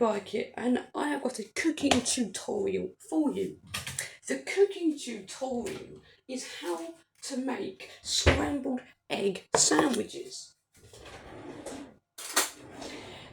Bike Kit, and I have got a cooking tutorial for you. The cooking tutorial is how to make scrambled egg sandwiches.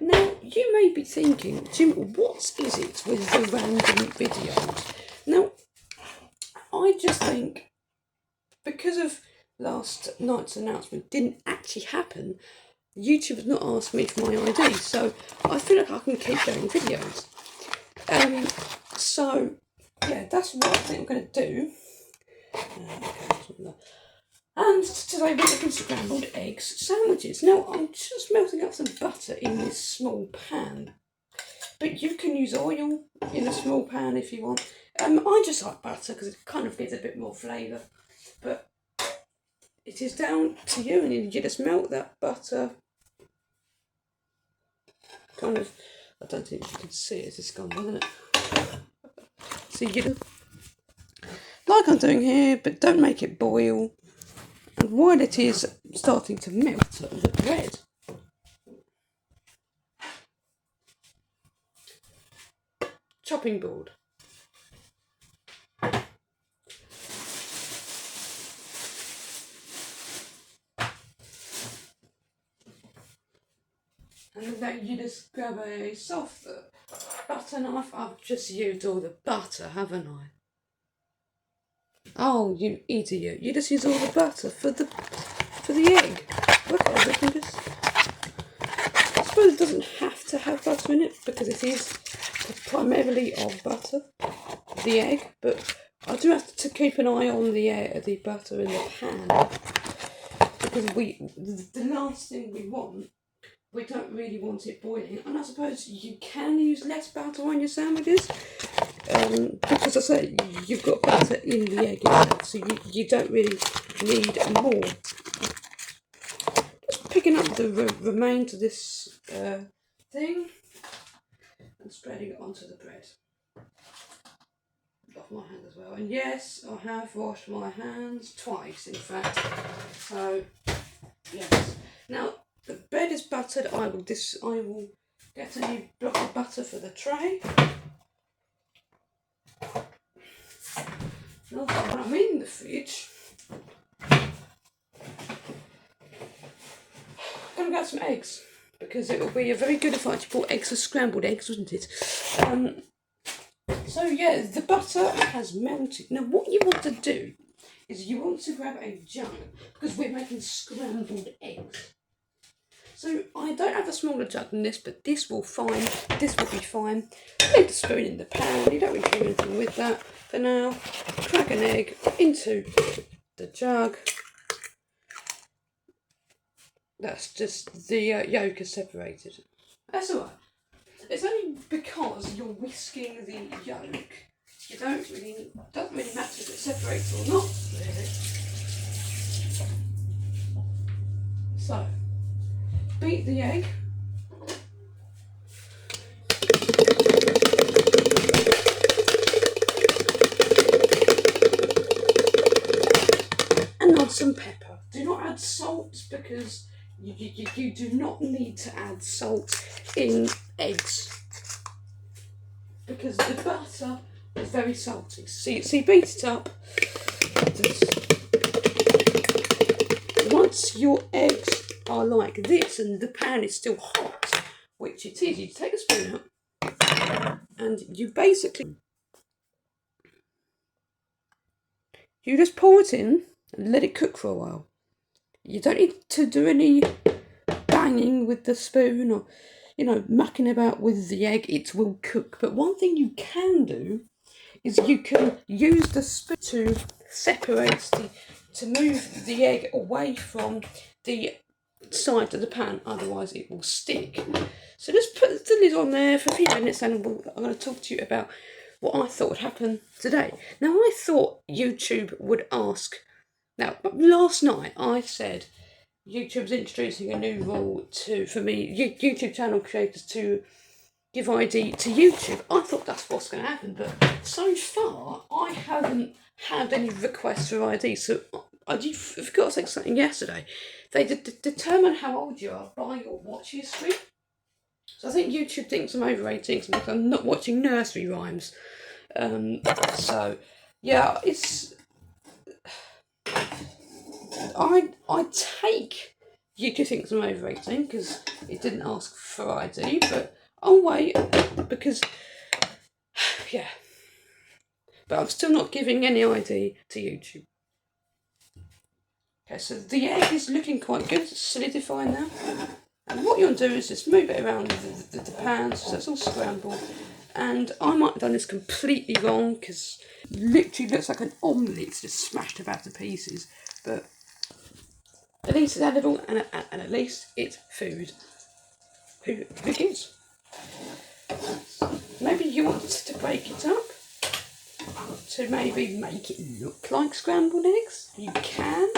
Now, you may be thinking, Jim, what is it with the random videos? Now, I just think because of last night's announcement didn't actually happen, YouTube has not asked me for my ID, so I feel like I can keep doing videos. So, yeah, that's what I think I'm going to do. And today we're making scrambled eggs sandwiches. Now, I'm just melting up some butter in this small pan. But you can use oil in a small pan if you want. I just like butter because it kind of gives a bit more flavour. But it is down to you, and you just melt that butter. Kind of, I don't think you can see it, it's gone, isn't it? So you do, like I'm doing here, but don't make it boil. And while it is starting to melt the bread, chopping board. And then you just grab a soft butter knife. I've just used all the butter, haven't I? Oh, you idiot. You just use all the butter for the egg. Look at it, we can just... I suppose it doesn't have to have butter in it because it is primarily of butter, the egg, but I do have to keep an eye on the butter in the pan because the last thing we don't really want it boiling. And I suppose you can use less butter on your sandwiches because I say you've got butter in the egg itself, so you don't really need more. Just picking up the remains of this thing and spreading it onto the bread. Off my hand as well. And yes, I have washed my hands twice, in fact. So yes. Now the bread is buttered. I will get a new block of butter for the tray. Now when I'm in the fridge, I'm going to get some eggs because it will be very good if I bought eggs for scrambled eggs, wouldn't it? So yeah, the butter has melted. Now what you want to do is you want to grab a jug because we're making scrambled eggs. So I don't have a smaller jug than this, but this will be fine. Leave the spoon in the pan, you don't really do anything with that for now. Crack an egg into the jug. That's just the yolk is separated. That's alright. It's only because you're whisking the yolk. It doesn't really matter if it separates or not, really. So, beat the egg. And add some pepper. Do not add salt because you do not need to add salt in eggs because the butter is very salty. See, beat it up. Once your eggs are like this and the pan is still hot, which it is, you take a spoon out and you just pour it in and let it cook for a while. You don't need to do any banging with the spoon or, mucking about with the egg. It will cook. But one thing you can do is you can use the spoon to to move the egg away from the side of the pan, otherwise it will stick. So just put the lid on there for a few minutes and I'm going to talk to you about what I thought would happen today. Now I thought YouTube would ask. Now last night I said YouTube's introducing a new rule for YouTube channel creators to give ID to YouTube. I thought that's what's going to happen, but so far I haven't had any requests for ID. So I forgot to say something yesterday. They determine how old you are by your watch history. So I think YouTube thinks I'm over 18 because I'm not watching nursery rhymes. So yeah, it's I take YouTube thinks I'm over 18 because it didn't ask for ID, but I'll wait because yeah. But I'm still not giving any ID to YouTube. Okay, so the egg is looking quite good. It's solidifying now. And what you want to do is just move it around the pan so it's all scrambled. And I might have done this completely wrong because it literally looks like an omelette just smashed about to pieces. But at least it's edible and at least it's food. Who gives? Maybe you want to break it up to maybe make it look like scrambled eggs. You can.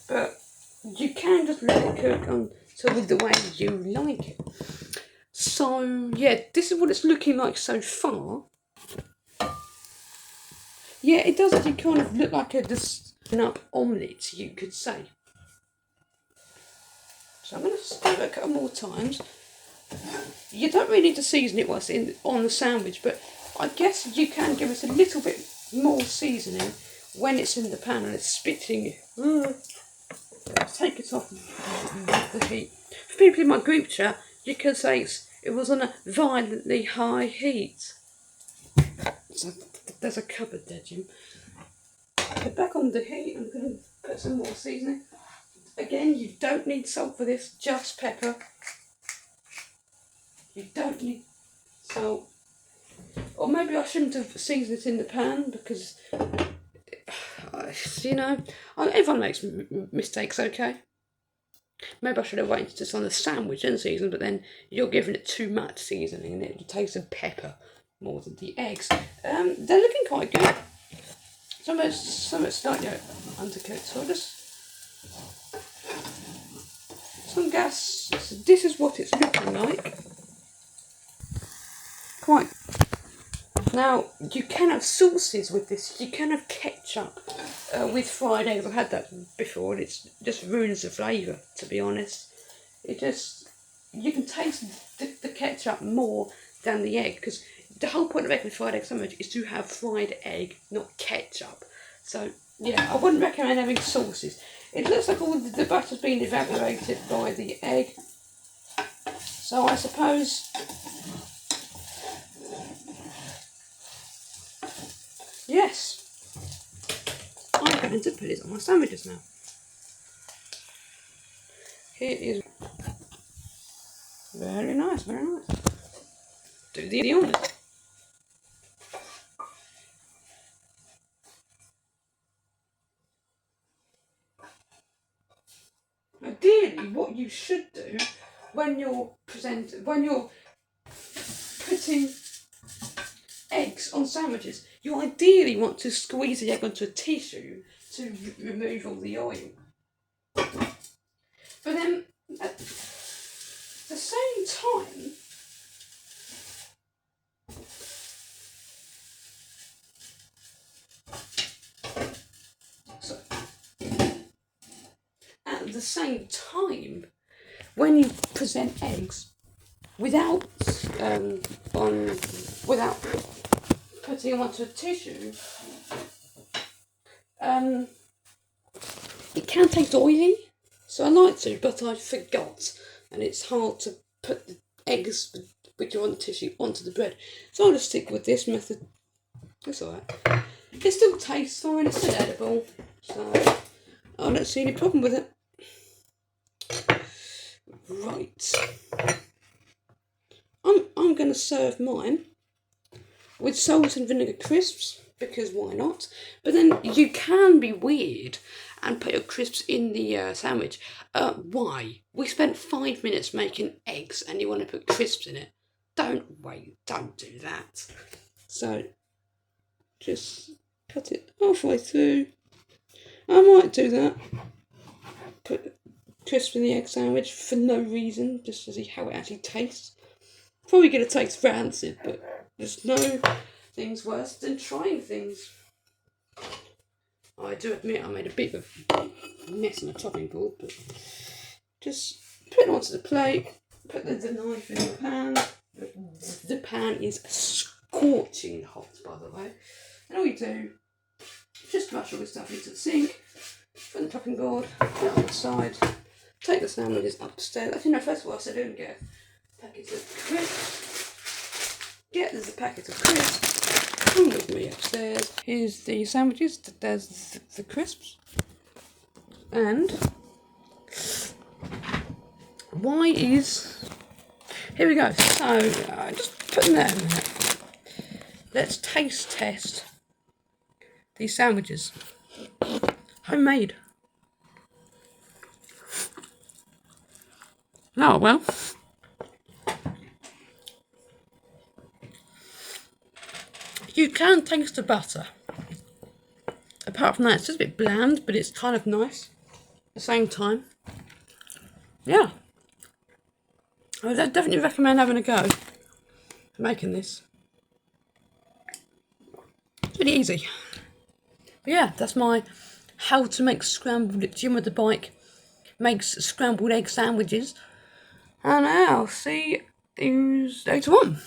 But you can just let it cook until the way you like it. So yeah, this is what it's looking like so far. Yeah, it does actually kind of look like a just up omelette, you could say. So I'm going to stir it a couple more times. You don't really need to season it once on the sandwich, but I guess you can give it a little bit more seasoning when it's in the pan and it's spitting. Take it off the heat. For people in my group chat, you can say it was on a violently high heat. So there's a cupboard there, Jim. Put back on the heat. I'm going to put some more seasoning. Again, you don't need salt for this, just pepper. You don't need salt. Or maybe I shouldn't have seasoned it in the pan because, you know, everyone makes mistakes, okay? Maybe I should have waited just on the sandwich and seasoned, but then you're giving it too much seasoning and it tastes of pepper more than the eggs. They're looking quite good. Some of it's slightly undercooked, so I'll just some gas. So this is what it's looking like. Quite. Now you can have sauces with this. You can have ketchup with fried eggs. I've had that before, and it just ruins the flavour. To be honest, you can taste the ketchup more than the egg because the whole point of making a fried egg sandwich is to have fried egg, not ketchup. So yeah, I wouldn't recommend having sauces. It looks like all the butter's been evaporated by the egg. So I suppose, yes, I'm going to put it on my sandwiches now. Here is very nice, very nice. Do the honours. Ideally, what you should do when you're putting eggs on sandwiches, you ideally want to squeeze the egg onto a tissue to remove all the oil. But then at the same time, when you present eggs without putting them onto a tissue, it can taste oily. So I like to, but I forgot, and it's hard to put the eggs which are on the tissue onto the bread. So I'll just stick with this method. It's alright. It still tastes fine. It's still edible. So I don't see any problem with it. Right. I'm going to serve mine with salt and vinegar crisps, because why not? But then you can be weird and put your crisps in the sandwich. Why? We spent 5 minutes making eggs and you want to put crisps in it. Don't do that. So just cut it halfway through. I might do that. Put crisps in the egg sandwich for no reason, just to see how it actually tastes. Probably going to taste rancid, but there's no things worse than trying things. I do admit I made a bit of a mess on the chopping board, but just put it onto the plate. Put the knife in the pan. The pan is scorching hot, by the way. And all you do, just mash all this stuff into the sink, put the chopping board, put it on the side, take the sandwiches upstairs. I think, no, first of all, I said, don't get a packet of crisps. There's a packet of crisps. Come with me upstairs. Here's the sandwiches, there's the crisps. And here we go. So, just put them there a minute. Let's taste test these sandwiches. Homemade. Oh, well. You can taste the butter. Apart from that, it's just a bit bland, but it's kind of nice at the same time. Yeah. I would definitely recommend having a go at making this. It's really easy. But yeah, that's my how to make scrambled. Jim with the bike makes scrambled egg sandwiches. And I'll see you later on.